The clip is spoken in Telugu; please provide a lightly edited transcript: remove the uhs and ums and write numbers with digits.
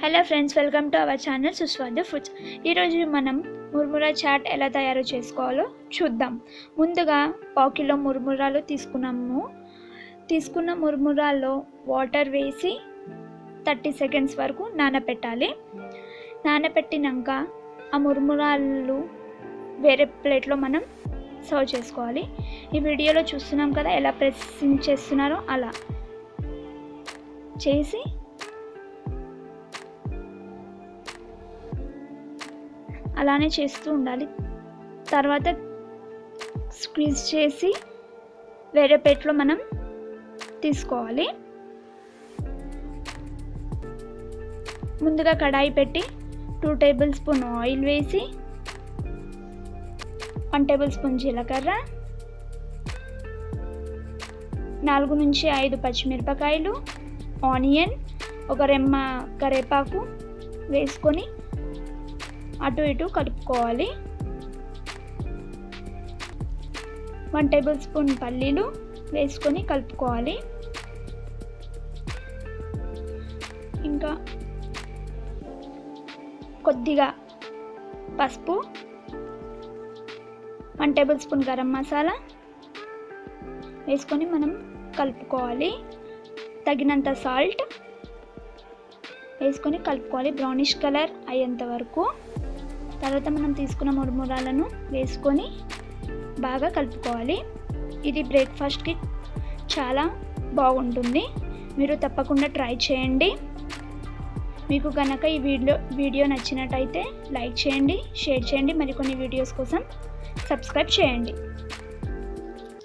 Hello friends, welcome to our channel Suswadu foods. ఈరోజు మనం ముర్మురా చాట్ ఎలా తయారు చేసుకోవాలో చూద్దాం. ముందుగా 1 కిలో ముర్మురాలు తీసుకున్న ముర్మురాల్లో వాటర్ వేసి 30 సెకండ్స్ వరకు నానబెట్టాలి. నానబెట్టినాక ఆ ముర్మురాలు వేరే ప్లేట్లో మనం సర్వ్ చేసుకోవాలి. ఈ వీడియోలో చూస్తున్నాం కదా, ఎలా ప్రెస్సింగ్ చేస్తున్నారో అలా చేసి అలానే చేస్తూ ఉండాలి. తర్వాత స్క్వీజ్ చేసి వేరే ప్లేట్లో మనం తీసుకోవాలి. ముందుగా కడాయి పెట్టి 2 టేబుల్ స్పూన్ ఆయిల్ వేసి 1 టేబుల్ స్పూన్ జీలకర్ర, 4 నుంచి 5 పచ్చిమిరపకాయలు, ఆనియన్, ఒక రెమ్మ కరివేపాకు వేసుకొని అటు ఇటు కలుపుకోవాలి. 1 టేబుల్ స్పూన్ పల్లీలు వేసుకొని కలుపుకోవాలి. ఇంకా కొద్దిగా పసుపు, 1 టేబుల్ స్పూన్ గరం మసాలా వేసుకొని మనం కలుపుకోవాలి. తగినంత సాల్ట్ వేసుకొని కలుపుకోవాలి బ్రౌనిష్ కలర్ అయ్యేంత వరకు. తర్వాత మనం తీసుకున్న మురుమురాలను వేసుకొని బాగా కలుపుకోవాలి. ఇది బ్రేక్ఫాస్ట్కి చాలా బాగుంటుంది. మీరు తప్పకుండా ట్రై చేయండి. మీకు కనుక ఈ వీడియో నచ్చినట్టయితే లైక్ చేయండి, షేర్ చేయండి. మరికొన్ని వీడియోస్ కోసం సబ్స్క్రైబ్ చేయండి.